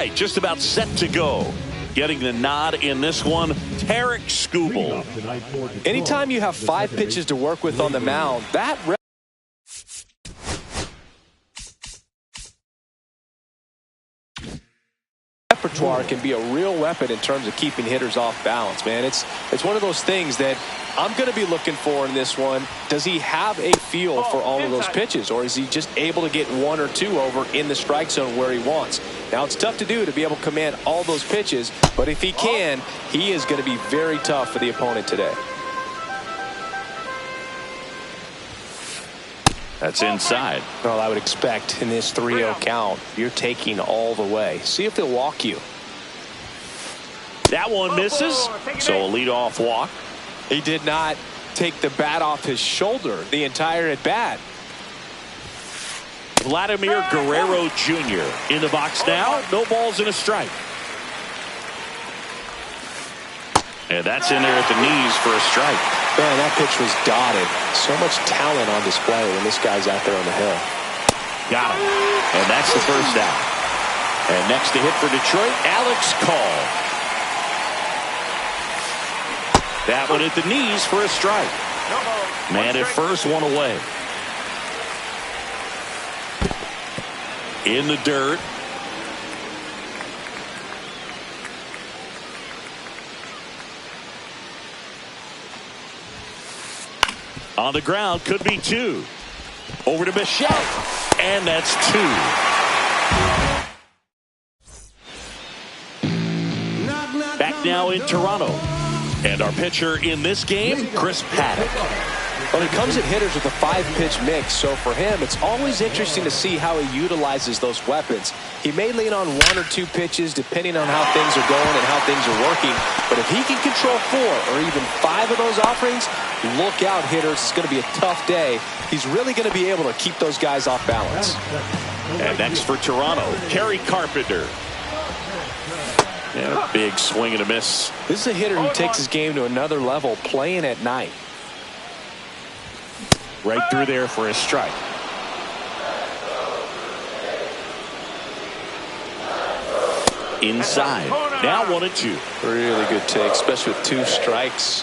right, just about set to go. Getting the nod in this one, Tarik Skubal. Anytime you have 5 pitches to work with on the mound, that repertoire can be a real weapon in terms of keeping hitters off balance, man. It's one of those things that I'm going to be looking for in this one. Does he have a feel for all of those pitches, or is he just able to get 1 or 2 over in the strike zone where he wants? Now, it's tough to do to be able to command all those pitches, but if he can, he is going to be very tough for the opponent today. That's inside. Well, I would expect in this 3-0 count, you're taking all the way. See if they'll walk you. That one misses, so a leadoff walk. He did not take the bat off his shoulder the entire at bat. Vladimir Guerrero Jr. in the box now. No balls and a strike. And that's in there at the knees for a strike. Man, that pitch was dotted. So much talent on display when this guy's out there on the hill. Got him. And that's the first out. And next to hit for Detroit, Alex Call. That one at the knees for a strike. Man at first, one away. In the dirt. On the ground, could be 2. Over to Bichette, and that's 2. Back now in Toronto. And our pitcher in this game, Chris Paddock. Well, he comes at hitters with a 5-pitch mix, so for him, it's always interesting to see how he utilizes those weapons. He may lean on 1 or 2 pitches depending on how things are going and how things are working, but if he can control 4 or even 5 of those offerings, look out, hitters. It's going to be a tough day. He's really going to be able to keep those guys off balance. And next for Toronto, Kerry Carpenter. Yeah, big swing and a miss. This is a hitter who takes his game to another level playing at night. Right through there for a strike. Inside. Now 1 and 2. Really good take, especially with 2 strikes.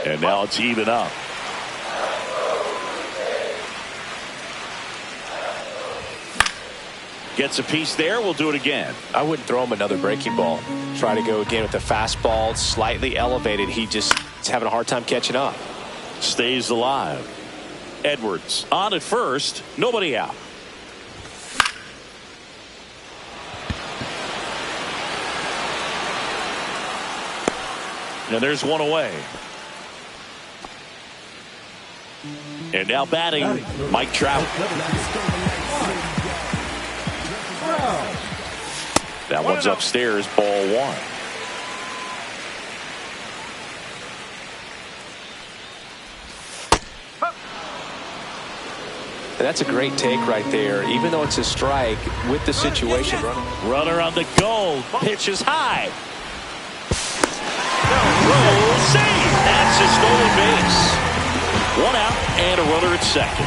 And now it's even up. Gets a piece there. We'll do it again. I wouldn't throw him another breaking ball. Try to go again with the fastball. Slightly elevated. He just is having a hard time catching up. Stays alive. Edwards on at first. Nobody out. And there's 1 away. And now batting, Mike Trout. That one's upstairs, ball 1. And that's a great take right there. Even though it's a strike, with the situation. Runner on the goal. Pitch is high. Throw, save. That's a stolen base. 1 out and a runner at second.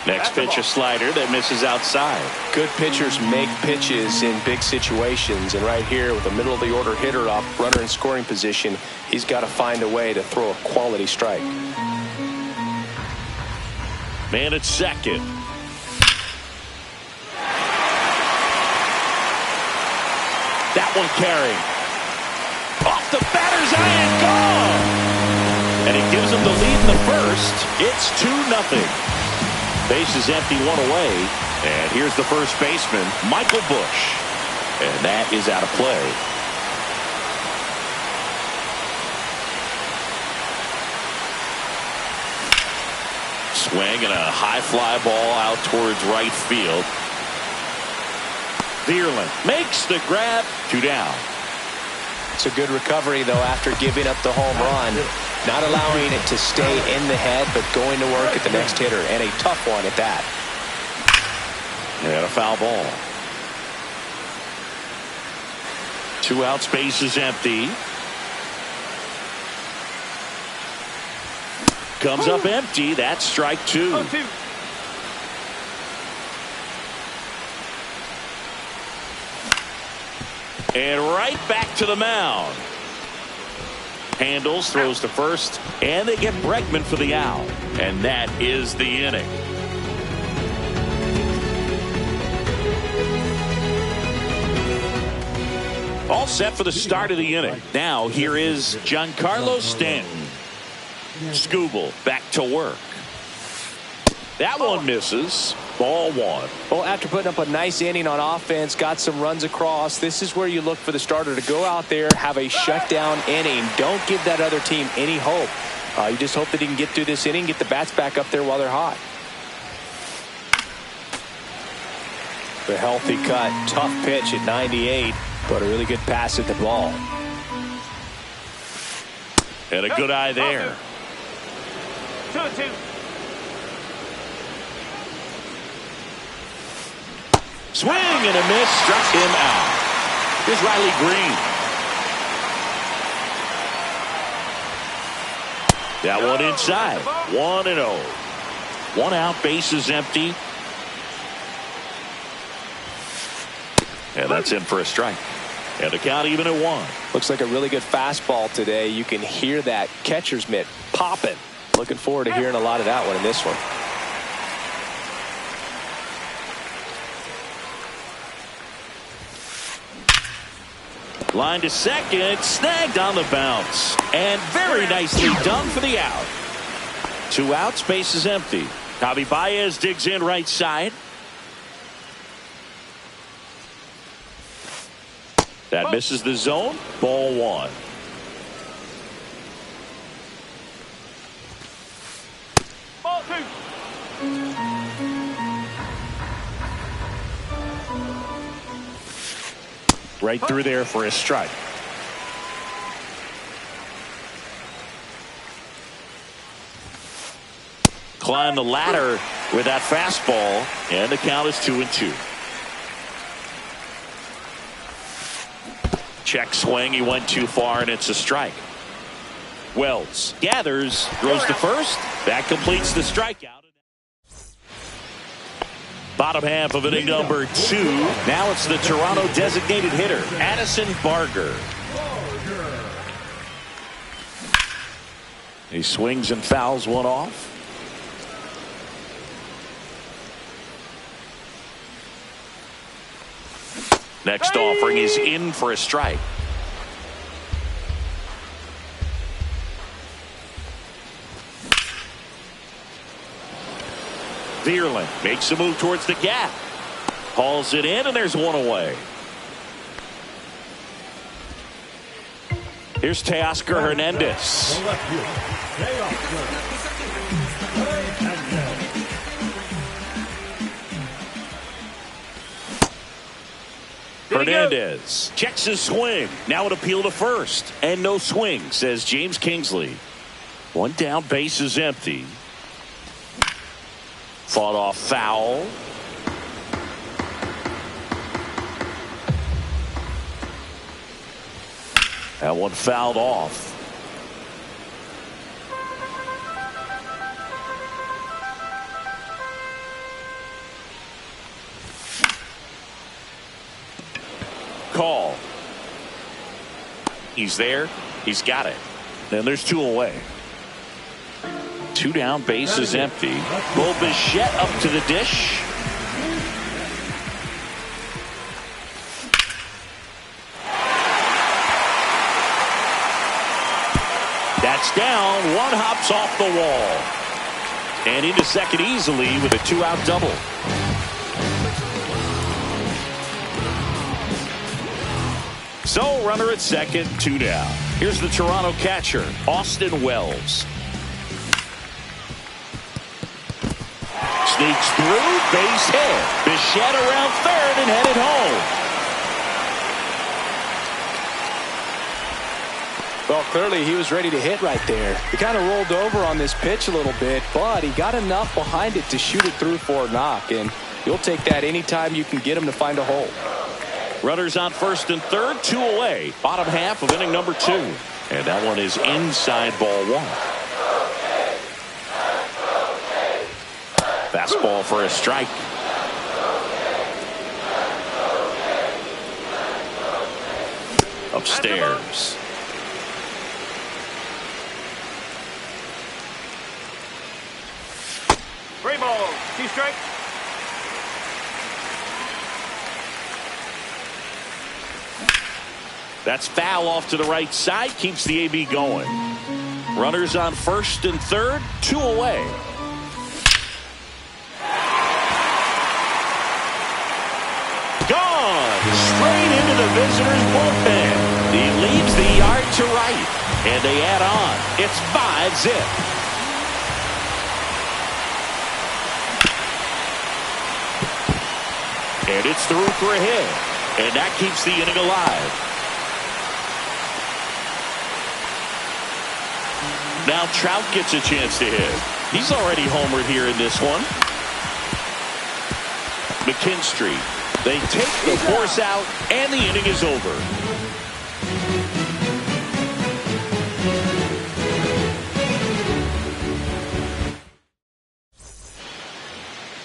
Next pitch, a slider that misses outside. Good pitchers make pitches in big situations, and right here with a middle of the order hitter up, runner in scoring position, he's got to find a way to throw a quality strike. Man at second. That one carrying. Off the batter's eye and gone. And he gives him the lead in the first. It's 2-0. Base is empty, 1 away. And here's the first baseman, Michael Busch. And that is out of play. Swing and a high fly ball out towards right field. Vierland makes the grab. 2 down. It's a good recovery, though, after giving up the home run. Not allowing it to stay in the head, but going to work at the next hitter. And a tough one at that. And a foul ball. 2 outs, base is empty. Comes up empty. That's strike 2. And right back to the mound. Handles, throws to first, and they get Bregman for the out. And that is the inning. All set for the start of the inning. Now here is Giancarlo Stanton. Skubal back to work. That one misses. Ball one. Well, after putting up a nice inning on offense, got some runs across, this is where you look for the starter to go out there, have a shutdown inning. Don't give that other team any hope. You just hope that he can get through this inning, get the bats back up there while they're hot. The healthy cut, tough pitch at 98, but a really good pass at the ball. And a good eye there. 2-2. Swing and a miss, struck him out. Here's Riley Green. That one inside. 1-0. One out, bases empty. And that's in for a strike. And the count even at 1. Looks like a really good fastball today. You can hear that catcher's mitt popping. Looking forward to hearing a lot of that one in this one. Line to second, snagged on the bounce. And very nicely done for the out. 2 outs, bases empty. Javi Baez digs in right side. That misses the zone. Ball one. Ball two. Right through there for a strike. Climb the ladder with that fastball, and the count is 2-2. Check swing, he went too far, and it's a strike. Wells gathers, throws to first. That completes the strikeout. Bottom half of inning number 2. Now it's the Toronto designated hitter, Addison Barger. He swings and fouls one off. Next offering is in for a strike. Vierling makes a move towards the gap. Hauls it in, and there's one away. Here's Teoscar Hernandez. Hernandez checks his swing. Now an appeal to first. And no swing, says James Kingsley. One down, base is empty. Fought off foul. That one fouled off. Call. He's there. He's got it. And there's 2 away. 2 down, base is empty. Bo Bichette up to the dish. That's down. One hops off the wall. And into second easily with a 2-out double. So runner at second, 2 down. Here's the Toronto catcher, Austin Wells. Sneaks through, base hit. Bichette around third and headed home. Well, clearly he was ready to hit right there. He kind of rolled over on this pitch a little bit, but he got enough behind it to shoot it through for a knock, and you'll take that anytime you can get him to find a hole. Runners on first and third, 2 away. Bottom half of inning number 2. And that one is inside ball 1. Fastball for a strike. upstairs. Three balls. 2 strikes. That's foul off to the right side. Keeps the AB going. Runners on first and third. 2 away. Gone. Straight into the visitors' bullpen. He leaves the yard to right. And they add on. It's 5-zip. And it's through for a hit. And that keeps the inning alive. Now Trout gets a chance to hit. He's already homered here in this one. McKinstry. They take the force out, and the inning is over.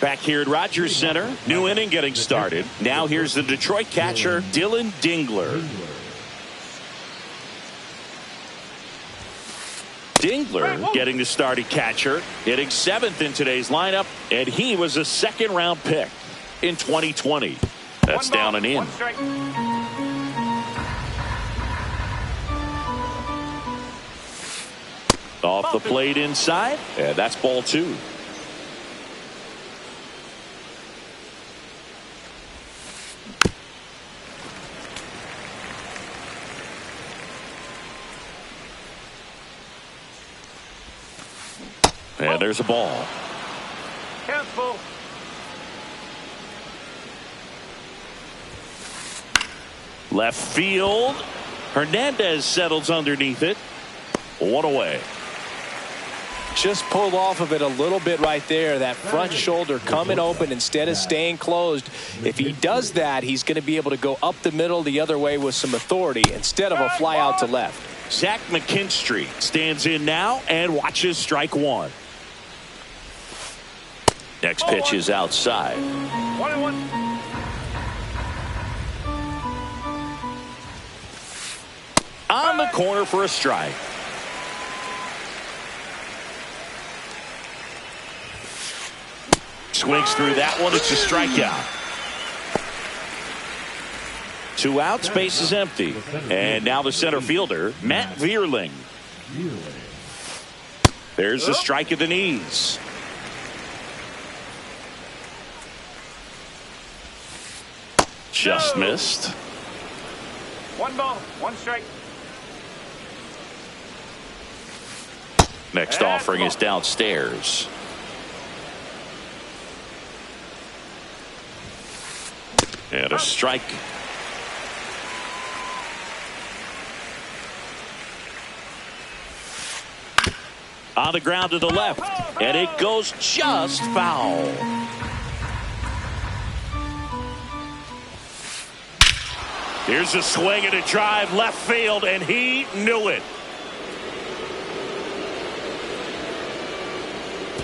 Back here at Rogers Center, new inning getting started. Now here's the Detroit catcher, Dylan Dingler. Dingler getting the starting catcher, hitting 7th in today's lineup, and he was a 2nd-round pick in 2020. That's down and in. Off the plate inside, and that's ball 2. And there's a ball. Count full. Left field. Hernandez settles underneath it. 1 away. Just pulled off of it a little bit right there. That front shoulder coming open instead of staying closed. If he does that, he's going to be able to go up the middle the other way with some authority instead of a fly out to left. Zach McKinstry stands in now and watches strike 1. Next pitch is outside. 1-1. On the corner for a strike. Swings through that one. It's a strikeout. 2 outs. Base is empty. And now the center fielder, Matt Vierling. There's a strike at the knees. Just missed. 1 ball, 1 strike. Next offering is downstairs. And a strike. On the ground to the left. And it goes just foul. Here's a swing and a drive left field, and he knew it.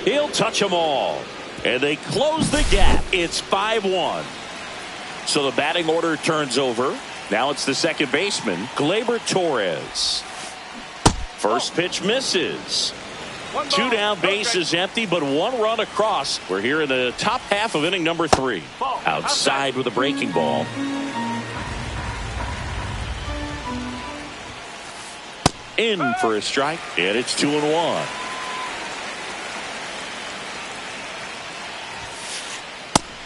He'll touch them all. And they close the gap. It's 5-1. So the batting order turns over. Now it's the second baseman, Gleyber Torres. First pitch misses. 2 down, base is empty, but 1 run across. We're here in the top half of inning number 3. Outside with a breaking ball. In for a strike, and it's 2-1.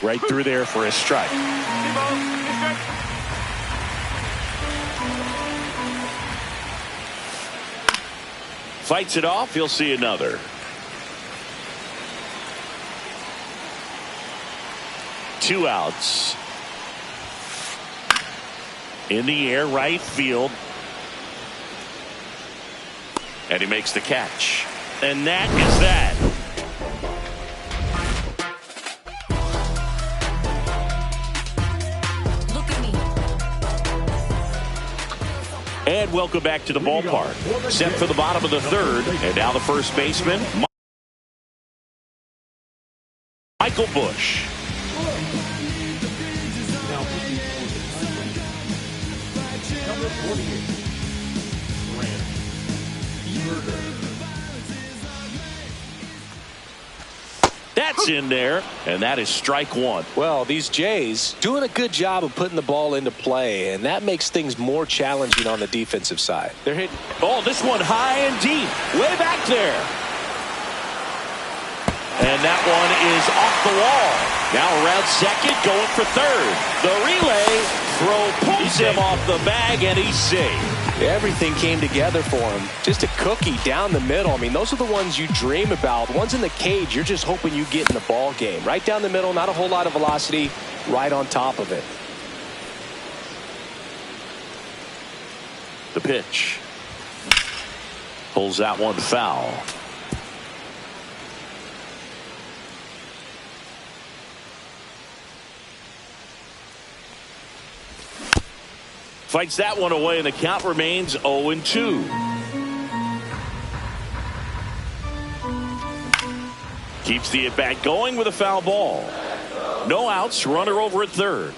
Right through there for a strike. Fights it off. He'll see another. Two outs. In the air, right field. And he makes the catch. And that is that. And welcome back to the ballpark. Set for the bottom of the third. And now the first baseman, Michael Busch. That's in there, and that is strike one. Well, these Jays doing a good job of putting the ball into play, and that makes things more challenging on the defensive side. They're hitting. Oh, this one high and deep, way back there. And that one is off the wall. Now around second, going for third. The relay throw pulls him off the bag, and he's safe. Everything came together for him. Just a cookie down the middle. I mean, those are the ones you dream about. The ones in the cage, you're just hoping you get in the ball game. Right down the middle, not a whole lot of velocity, right on top of it. The pitch. Pulls that one foul. Fights that one away, and the count remains 0-2. Keeps the at-bat going with a foul ball. No outs, runner over at third.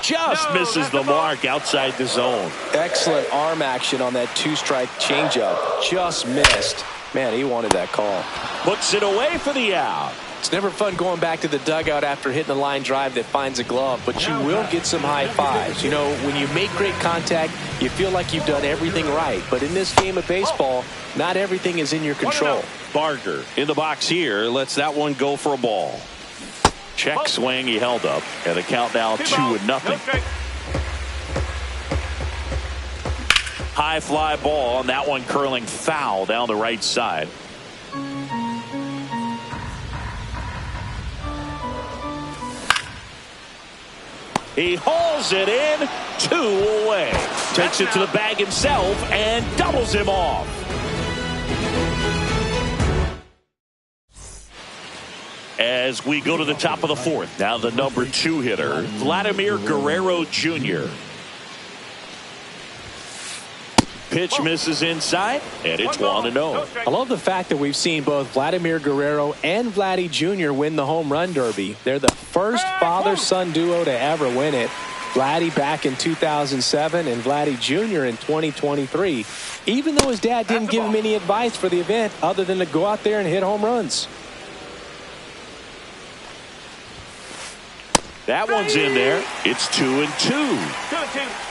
Just misses the mark outside the zone. Excellent arm action on that two-strike changeup. Just missed. Man, he wanted that call. Puts it away for the out. It's never fun going back to the dugout after hitting a line drive that finds a glove, but you will get some high fives. You know, when you make great contact, you feel like you've done everything right. But in this game of baseball, not everything is in your control. Barger in the box here lets that one go for a ball. Check swing, he held up, and the count now 2-0. High fly ball, and that one curling foul down the right side. He hauls it in, 2 away. Takes it to the bag himself and doubles him off. As we go to the top of the fourth, now the number 2 hitter, Vladimir Guerrero Jr. Pitch misses inside, and it's 1-0. I love the fact that we've seen both Vladimir Guerrero and Vladdy Jr. win the home run derby. They're the first father-son duo to ever win it. Vladdy back in 2007 and Vladdy Jr. in 2023. Even though his dad didn't give him any advice for the event other than to go out there and hit home runs. That one's in there. It's 2-2. 2-2.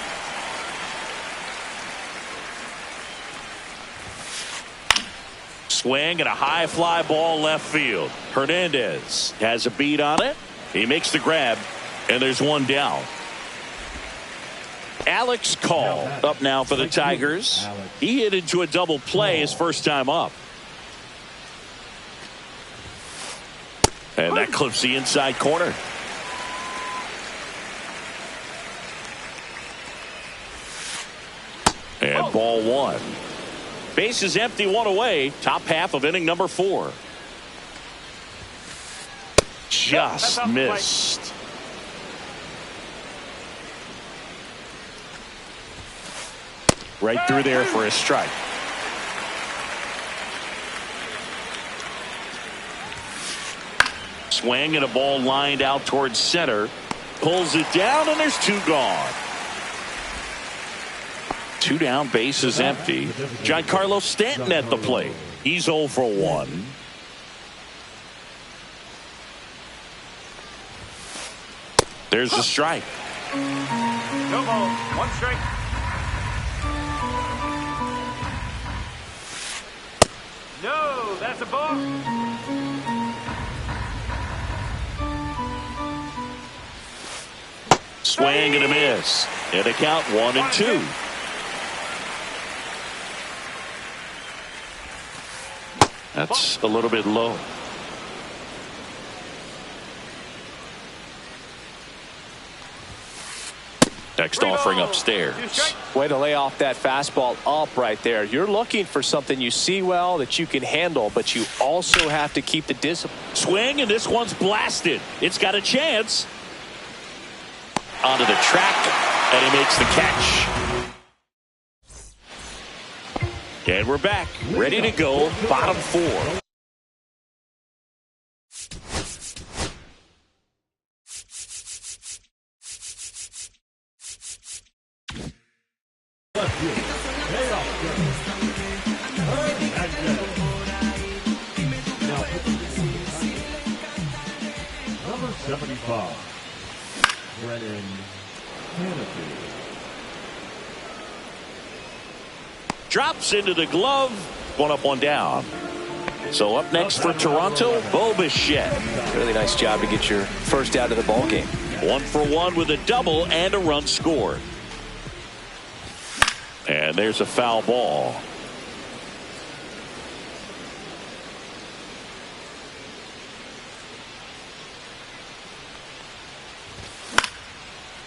Swing and a high fly ball left field. Hernandez has a beat on it. He makes the grab, and there's one down. Alex Call up now for the Tigers. He hit into a double play his first time up. And that clips the inside corner. And ball one. Bases empty, one away. Top half of inning number 4. Just missed. Right through there for a strike. Swing and a ball lined out towards center. Pulls it down, and there's 2 gone. 2 down, bases empty. Giancarlo Stanton at the plate. He's 0 for 1. There's a strike. No ball. 1 strike. No, that's a ball. Swing and a miss. And a count 1-2. That's a little bit low. Next offering upstairs. Way to lay off that fastball up right there. You're looking for something you see well that you can handle, but you also have to keep the discipline. Swing, and this one's blasted. It's got a chance. Onto the track, and he makes the catch. And we're back, ready to go, bottom 4. Number 75, Brennan Hannity. Drops into the glove. One up, one down. So up next for Toronto, Bo Bichette. Really nice job to get your first out of the ball game. 1 for 1 with a double and a run scored. And there's a foul ball.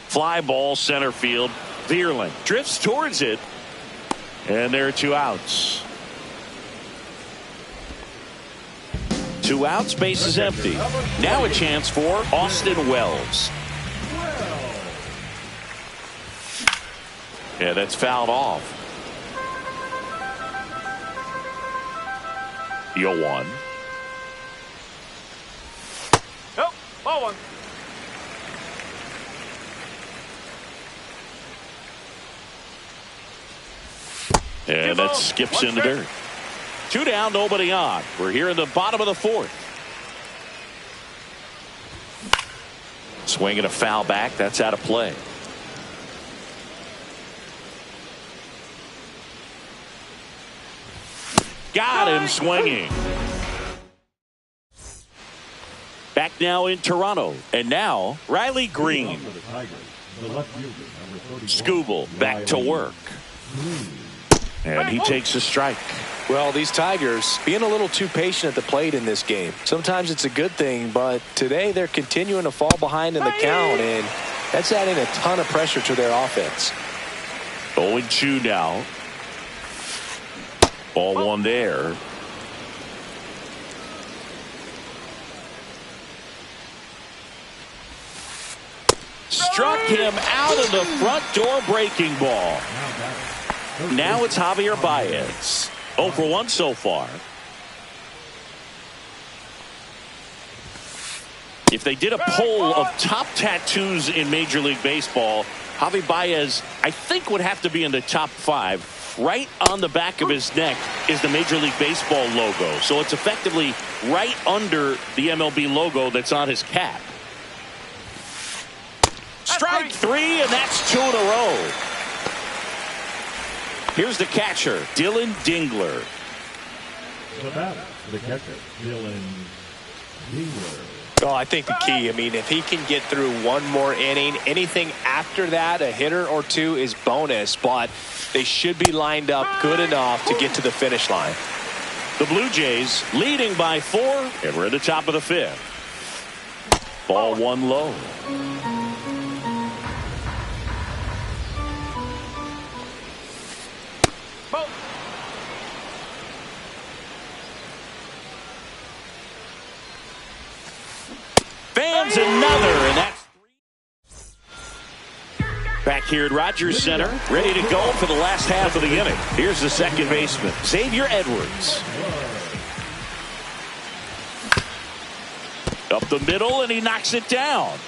Fly ball center field. Vierling drifts towards it. And there are 2 outs. 2 outs, base is empty. Now a chance for Austin Wells. Yeah, that's fouled off. 0-1. Nope. Ball 1. And that skips in the dirt. 2 down, nobody on. We're here in the bottom of the 4th. Swinging a foul back. That's out of play. Got him swinging. Back now in Toronto. And now Riley Green. Skubal back to work. And he takes a strike. Well, these Tigers being a little too patient at the plate in this game. Sometimes it's a good thing, but today they're continuing to fall behind in the count, and that's adding a ton of pressure to their offense. 0-2 now. Ball 1 there. Struck him out of the front door breaking ball. Now it's Javier Baez. 0 for 1 so far. If they did a poll of top tattoos in Major League Baseball, Javi Baez, I think, would have to be in the top 5. Right on the back of his neck is the Major League Baseball logo. So it's effectively right under the MLB logo that's on his cap. Strike 3, and that's 2 in a row. Here's the catcher, Dylan Dingler. The catcher, Dylan Dingler. Oh, I think the key, if he can get through one more inning, anything after that, a hitter or 2 is bonus, but they should be lined up good enough to get to the finish line. The Blue Jays leading by 4, and we're at the top of the 5th. Ball 1 low. Fans another, and that's 3. Back here at Rogers Center, ready to go for the last half of the inning. Here's the second baseman, Xavier Edwards. Up the middle, and he knocks it down.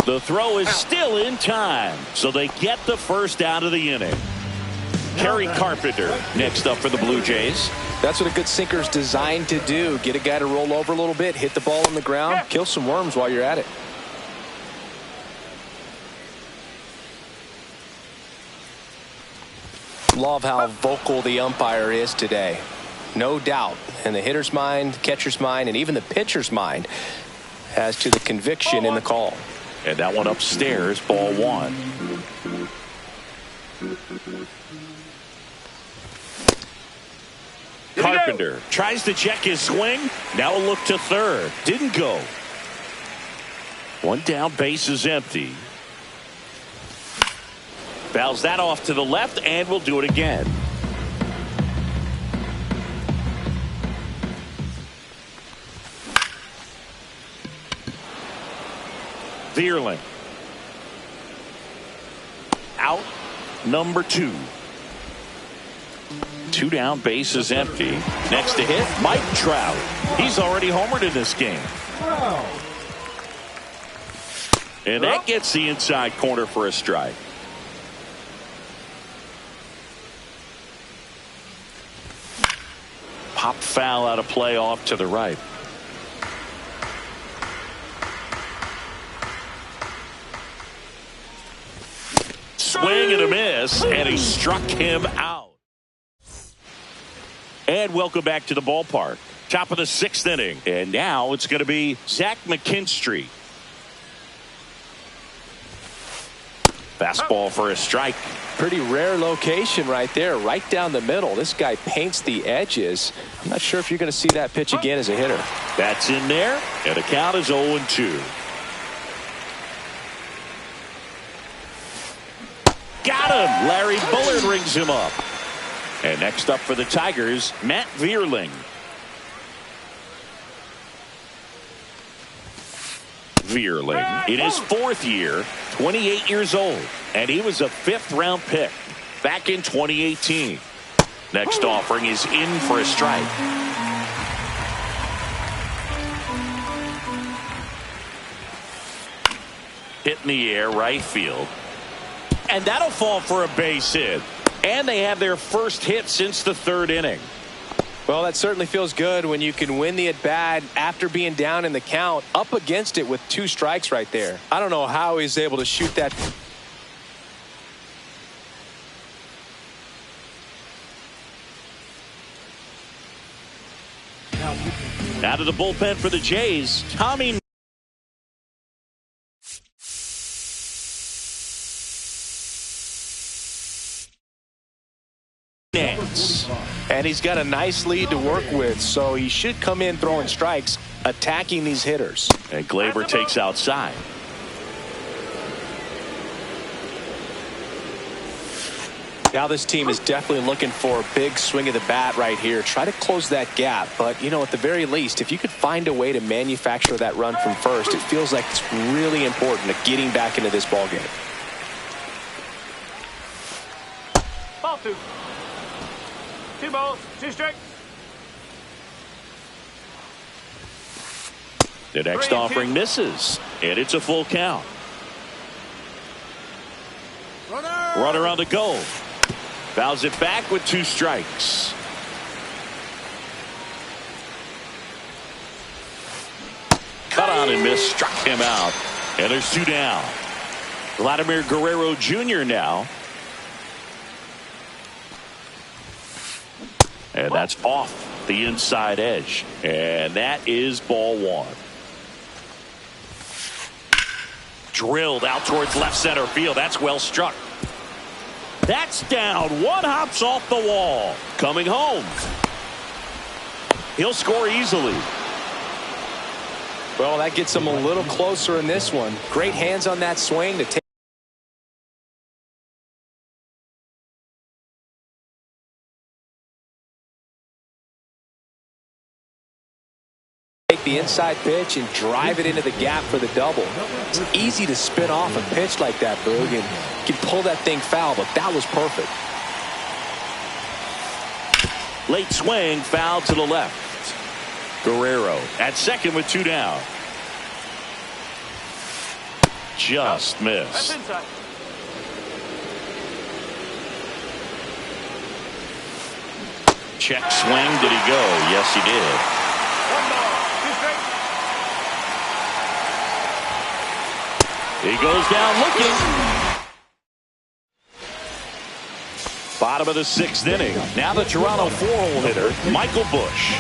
The throw is still in time, so they get the first out of the inning. Kerry Carpenter next up for the Blue Jays. That's what a good sinker is designed to do. Get a guy to roll over a little bit, hit the ball on the ground, kill some worms while you're at it. Love how vocal the umpire is today. No doubt in the hitter's mind, catcher's mind, and even the pitcher's mind as to the conviction in the call. And that one upstairs, ball 1. Carpenter tries to check his swing. Now a look to third. Didn't go. 1 down, base is empty. Fouls that off to the left, and we'll do it again. Vierling. Out number 2. 2 down, base is empty. Next to hit, Mike Trout. He's already homered in this game. And that gets the inside corner for a strike. Pop foul out of play off to the right. swing and a miss, and he struck him out. And welcome back to the ballpark. Top of the 6th inning. And now it's going to be Zach McKinstry. Fastball for a strike. Pretty rare location right there, right down the middle. This guy paints the edges. I'm not sure if you're going to see that pitch again as a hitter. That's in there, and the count is 0-2. Got him! Larry Bullard rings him up. And next up for the Tigers, Matt Vierling. Vierling in his 4th year, 28 years old, and he was a 5th-round pick back in 2018. Next offering is in for a strike. Hit in the air, right field. And that'll fall for a base hit. And they have their first hit since the 3rd inning. Well, that certainly feels good when you can win the at-bat after being down in the count, up against it with 2 strikes right there. I don't know how he's able to shoot that. Out of the bullpen for the Jays, Tommy Nance. And he's got a nice lead to work with, so he should come in throwing strikes, attacking these hitters. And Glaber takes outside. Now this team is definitely looking for a big swing of the bat right here. Try to close that gap, but you know, at the very least, if you could find a way to manufacture that run from first, it feels like it's really important to getting back into this ball game. Ball 2. 2 balls, 2 strikes. The next offering misses, and it's a full count. Runner on the go. Fouls it back with 2 strikes. Cut on and miss, struck him out. And there's 2 down. Vladimir Guerrero Jr. now. And that's off the inside edge. And that is ball 1. Drilled out towards left center field. That's well struck. That's down. 1 hops off the wall. Coming home. He'll score easily. Well, that gets him a little closer in this one. Great hands on that swing to take the inside pitch and drive it into the gap for the double. It's easy to spin off a pitch like that, Boog, and you can pull that thing foul, but that was perfect. Late swing, foul to the left. Guerrero at second with 2 down. Just missed. That's inside. Check swing. Did he go? Yes, he did. 1 ball, 2 strikes. He goes down looking. Bottom of the 6th inning. Now the Toronto 4-hole hitter, Michael Busch.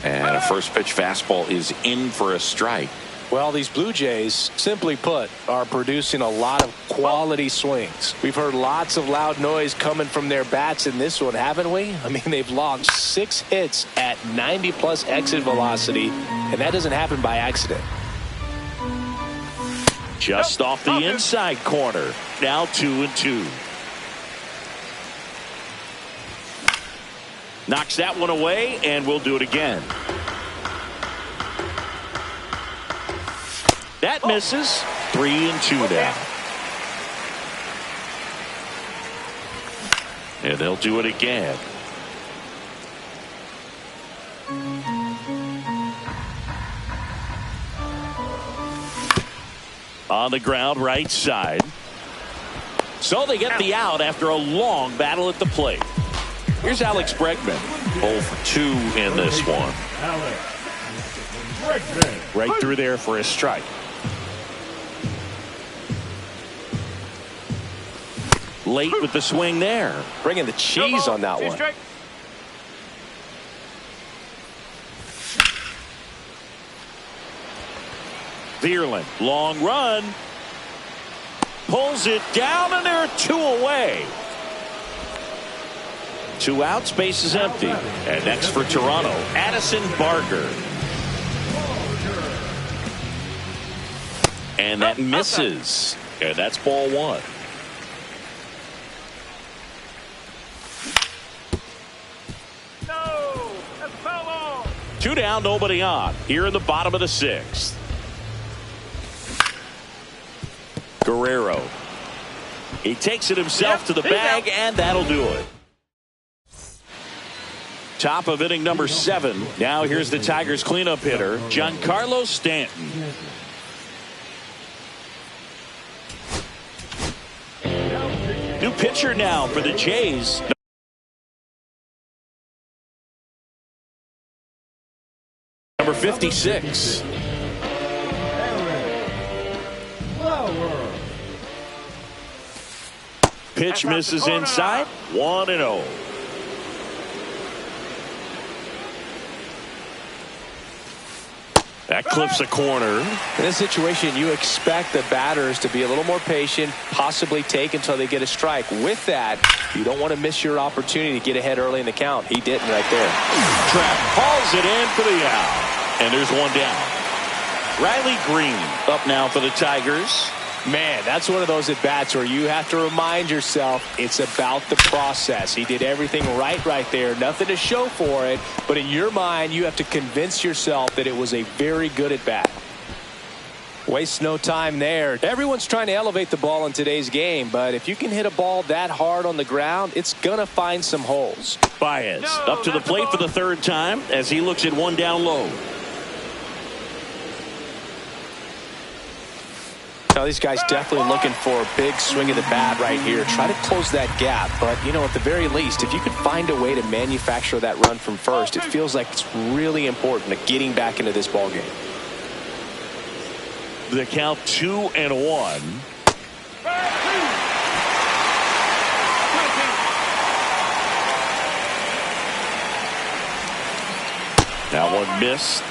And a first pitch fastball is in for a strike. Well, these Blue Jays, simply put, are producing a lot of quality swings. We've heard lots of loud noise coming from their bats in this one, haven't we? I mean, they've logged 6 hits at 90-plus exit velocity, and that doesn't happen by accident. Just off the inside corner. Now 2-2. Knocks that one away, and we'll do it again. That misses. 3-2 now. And they'll do it again. On the ground, right side. So they get the out after a long battle at the plate. Here's Alex Bregman. 0 for 2 in this one. Alex Bregman. Right through there for a strike. Late with the swing there. Bringing the cheese on that one. Vierling, long run. Pulls it down, and there are 2 away. 2 outs, base is empty. And next for Toronto, Addison Barger. And that misses. And that's ball 1. No, that's foul ball. 2 down, nobody on. Here in the bottom of the 6th. Guerrero. He takes it himself to the bag, and that'll do it. Top of inning number 7. Now here's the Tigers cleanup hitter, Giancarlo Stanton. New pitcher now for the Jays. Number 56. Pitch misses inside. 1-0. That clips a corner. In this situation, you expect the batters to be a little more patient, possibly take until they get a strike. With that, you don't want to miss your opportunity to get ahead early in the count. He didn't right there. Trap hauls it in for the out. And there's 1 down. Riley Green up now for the Tigers. Man, that's one of those at-bats where you have to remind yourself it's about the process. He did everything right there. Nothing to show for it. But in your mind, you have to convince yourself that it was a very good at-bat. Waste no time there. Everyone's trying to elevate the ball in today's game. But if you can hit a ball that hard on the ground, it's going to find some holes. Baez up to the plate for the 3rd time as he looks at 1 down low. Now these guys definitely looking for a big swing of the bat right here. Try to close that gap. But, you know, at the very least, if you could find a way to manufacture that run from first, it feels like it's really important to getting back into this ball game. The count 2-1. That one missed.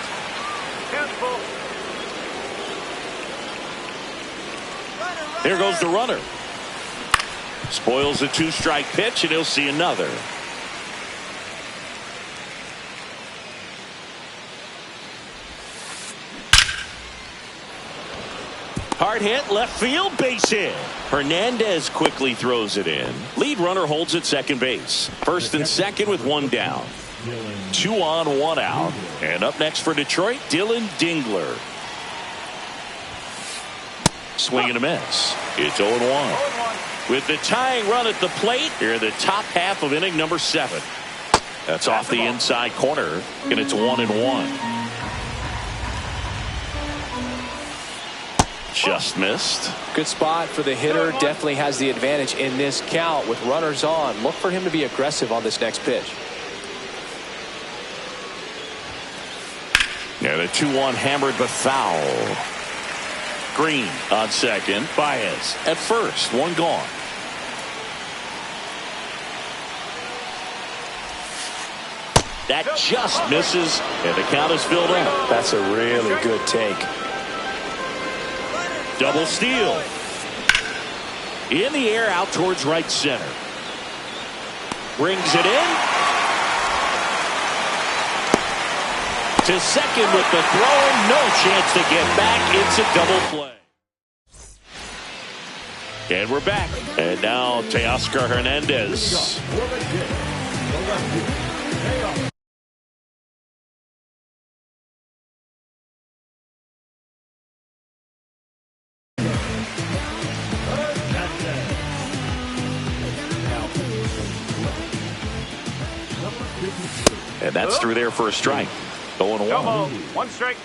There goes the runner. Spoils the 2-strike pitch, and he'll see another. Hard hit, left field, base hit. Hernandez quickly throws it in. Lead runner holds at second base. First and second with 1 down. 2 on, 1 out. And up next for Detroit, Dylan Dingler. Swing and a miss. It's 0-1. With the tying run at the plate, here in the top half of inning number 7. That's off the inside corner, and it's 1-1. Just missed. Good spot for the hitter. Definitely has the advantage in this count with runners on. Look for him to be aggressive on this next pitch. Yeah, the 2-1 hammered but foul. Green on second. Baez at first. 1 gone. That just misses, and the count is filled up. That's a really good take. Double steal. In the air out towards right center. Brings it in. To second with the throw. No chance to get back. It's a double play. And we're back. And now Teoscar Hernandez. And that's through there for a strike. 0-1. 1 strike.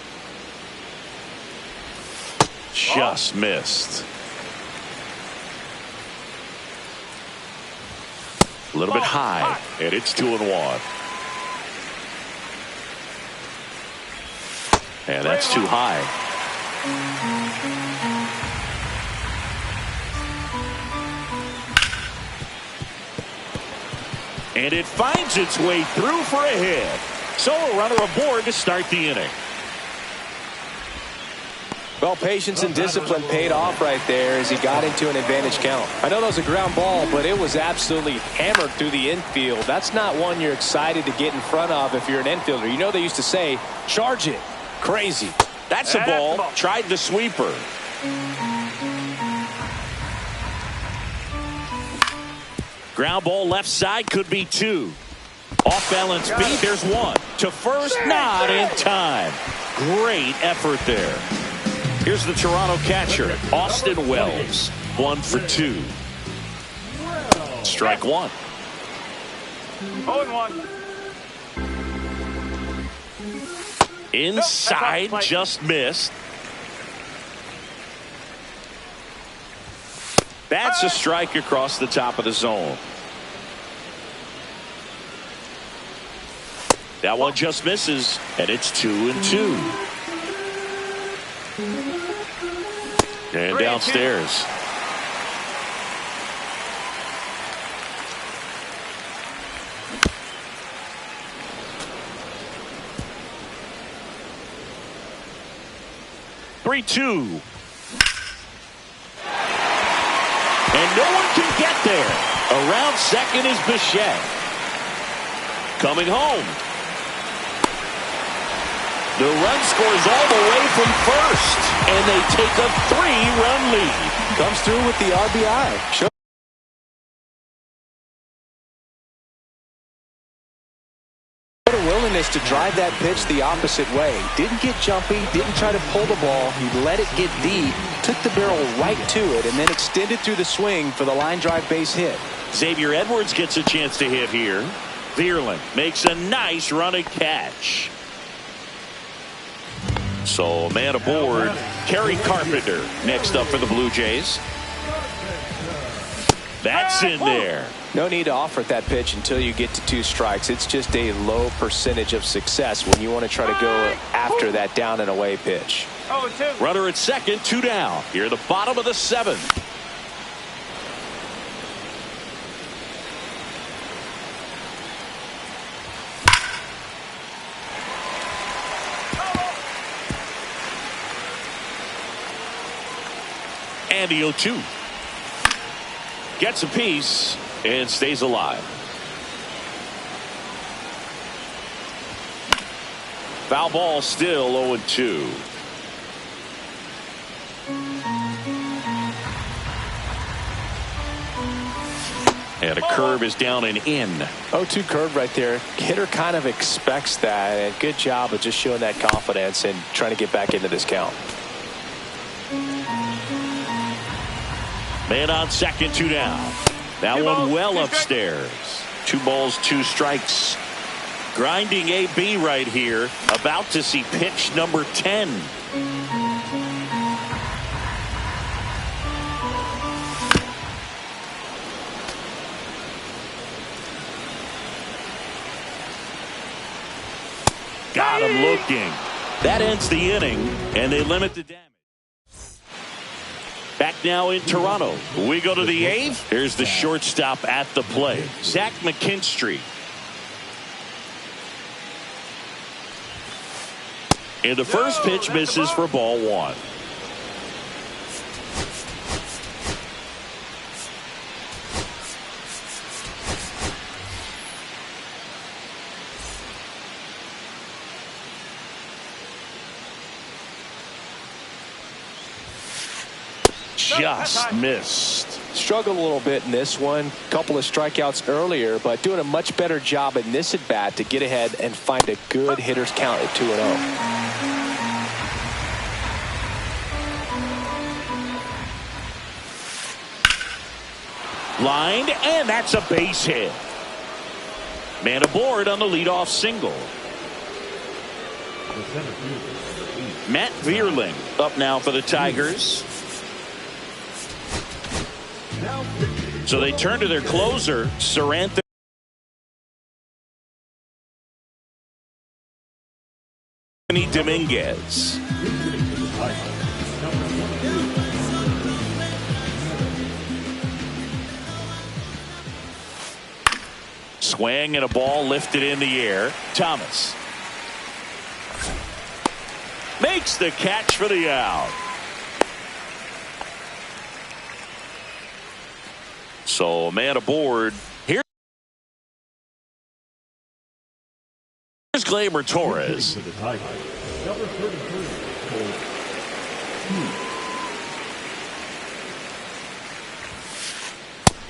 Just missed. A little bit high, and it's 2-1. And that's too high. And it finds its way through for a hit. So a runner aboard to start the inning. Well, patience and discipline paid off right there as he got into an advantage count. I know that was a ground ball, but it was absolutely hammered through the infield. That's not one you're excited to get in front of if you're an infielder. You know they used to say, charge it. Crazy. That's a ball. Tried the sweeper. Ground ball left side, could be 2. Off balance beat, there's 1. To first, not in time. Great effort there. Here's the Toronto catcher, Austin Wells. 1 for 2. Strike 1. 0-1. Inside, just missed. That's a strike across the top of the zone. That one just misses, and it's 2-2. And downstairs. Three-two. And no one can get there. Around second is Bichette. Coming home. The run scores all the way from first, and they take a 3-run lead. Comes through with the RBI. A willingness to drive that pitch the opposite way. Didn't get jumpy, didn't try to pull the ball. He let it get deep, took the barrel right to it, and then extended through the swing for the line drive base hit. Xavier Edwards gets a chance to hit here. Vierling makes a nice running catch. So, man aboard, Kerry Carpenter next up for the Blue Jays. That's in there. No need to offer that pitch until you get to 2 strikes. It's just a low percentage of success when you want to try to go after that down and away pitch. 0-2. Runner at second, 2 down. Here at the bottom of the 7th. And the 0-2. Gets a piece and stays alive. Foul ball, still 0-2. And a curve is down and in. 0-2 curve right there. Hitter kind of expects that, and good job of just showing that confidence and trying to get back into this count. Man on second, 2 down. That one well upstairs. 2 balls, 2 strikes. Grinding AB right here. About to see pitch number 10. Got him looking. That ends the inning, and they limit the damage. Back now in Toronto. We go to the 8th. Here's the shortstop at the plate, Zach McKinstry. And the first pitch misses for ball 1. Just missed. Struggled a little bit in this one. Couple of strikeouts earlier, but doing a much better job in this at bat to get ahead and find a good hitter's count at 2-0. Lined, and that's a base hit. Man aboard on the leadoff single. The center fielder, Matt Vierling up now for the Tigers. So they turn to their closer, Seranthony Dominguez. Swing and a ball lifted in the air. Thomas makes the catch for the out. So a man aboard. Here's Gleyber Torres.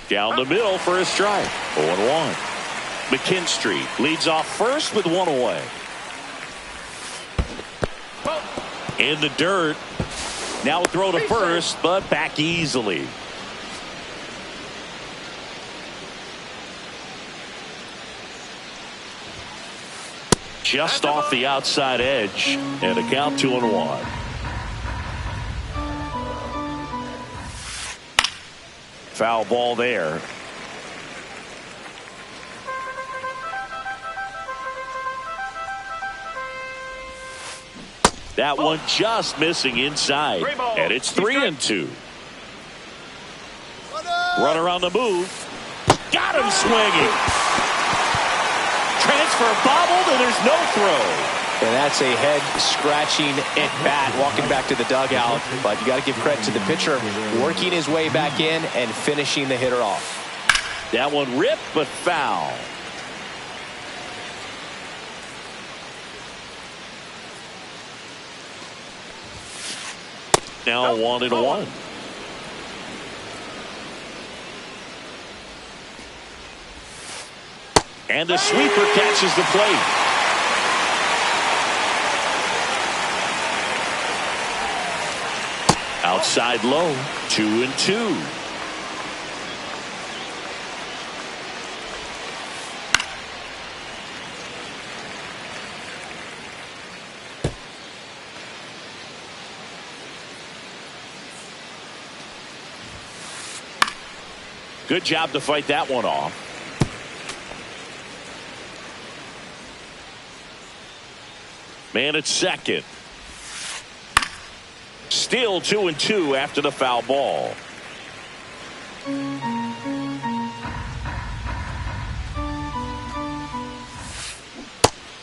Down the middle for a strike. 0-1. McKinstry leads off first with one away. In the dirt. Now a throw to first, but back easily. Just off the outside edge, and a count 2-1. Foul ball there. That one just missing inside, and it's 3-2. Runner on the move. Got him swinging. Transfer bobbled, and there's no throw. And that's a head-scratching at bat, walking back to the dugout. But you got to give credit to the pitcher, working his way back in and finishing the hitter off. That one ripped, but foul. Now 1-1. And the sweeper catches the plate. Outside low, 2-2. Good job to fight that one off. Man at second. Still 2-2 after the foul ball.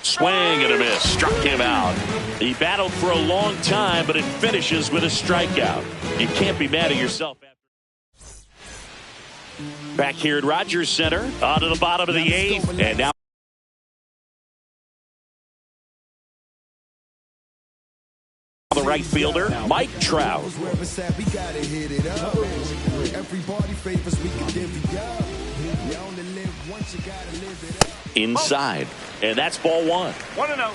Swing and a miss. Struck him out. He battled for a long time, but it finishes with a strikeout. You can't be mad at yourself. Back here at Rogers Center, on to the bottom of the eighth, and now the right fielder, Mike Trout. Inside, and that's ball one. 1-0.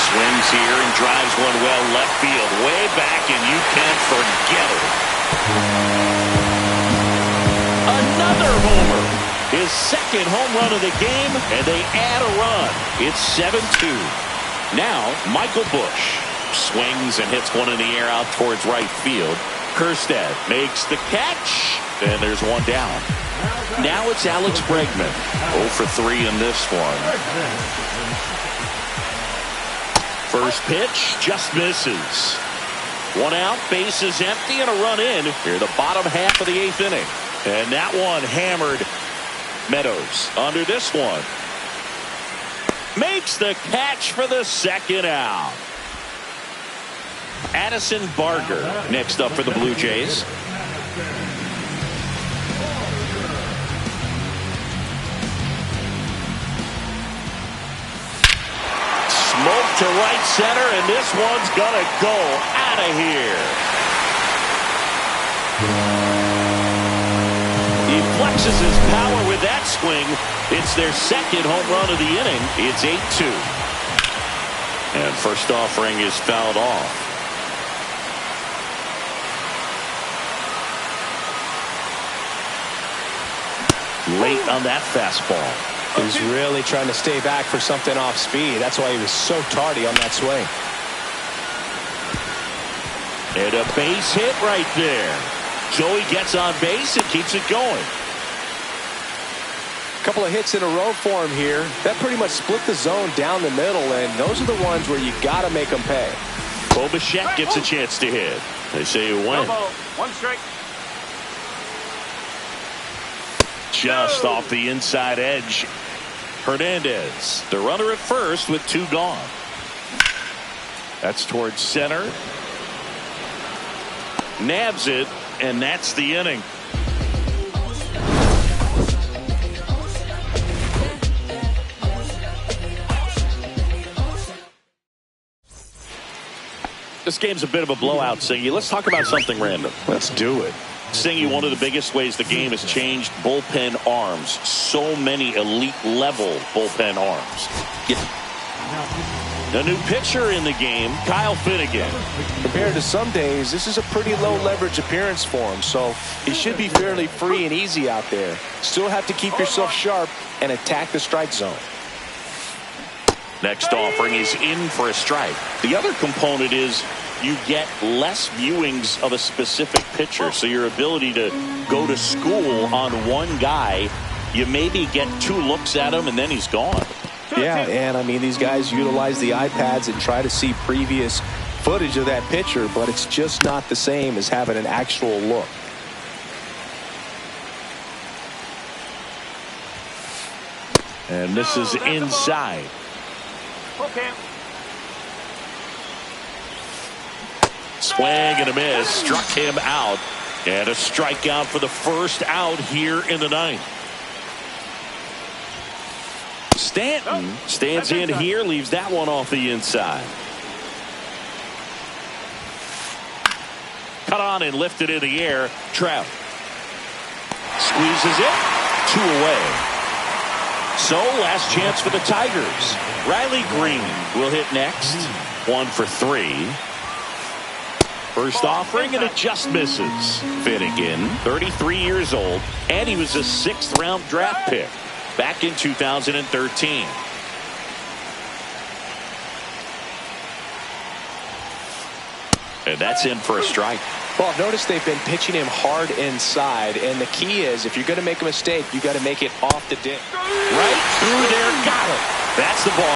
Swings here and drives one well left field, way back, and you can't forget it. Another homer. His second home run of the game, and they add a run. It's 7-2. Now, Michael Busch swings and hits one in the air out towards right field. Kjerstad makes the catch, and there's one down. Now it's Alex Bregman. 0 for 3 in this one. First pitch just misses. One out, base is empty, and a run in here the bottom half of the eighth inning. And that one hammered. Meadows under this one. Makes the catch for the second out. Addison Barger next up for the Blue Jays. Smoke to right center, and this one's gonna go out of here. He flexes his power with that swing. It's their second home run of the inning. It's 8-2. And first offering is fouled off. Late on that fastball. He's really trying to stay back for something off speed. That's why he was so tardy on that swing. And a base hit right there. So he gets on base and keeps it going. Couple of hits in a row for him here. That pretty much split the zone down the middle, and those are the ones where you got to make them pay. Bichette gets a chance to hit. They say you win. One strike. Just off the inside edge. Hernandez, the runner at first with 2 gone. That's towards center. Nabs it, and that's the inning. This game's a bit of a blowout, Singy. Let's talk about something random. Let's do it. Singy, one of the biggest ways the game has changed, bullpen arms. So many elite-level bullpen arms. The new pitcher in the game, Kyle Finnegan. Compared to some days, this is a pretty low-leverage appearance for him, so he should be fairly free and easy out there. Still have to keep yourself sharp and attack the strike zone. Next offering is in for a strike. The other component is you get less viewings of a specific pitcher, so your ability to go to school on one guy, you maybe get 2 looks at him and then he's gone. Yeah, and I mean, these guys utilize the iPads and try to see previous footage of that pitcher, but it's just not the same as having an actual look. And this is inside. Okay. Swing and a miss. Struck him out. And a strikeout for the first out here in the 9th. Stanton stands in here, leaves that one off the inside. Cut on and lifted in the air. Trout squeezes it. 2 away. So last chance for the Tigers. Riley Green will hit next. 1 for 3. First offering, and it just misses. Finnegan, 33 years old, and he was a 6th-round draft pick back in 2013. And that's in for a strike. Well, notice they've been pitching him hard inside, and the key is if you're going to make a mistake, you got to make it off the dick. Right through there, got it. That's the ball.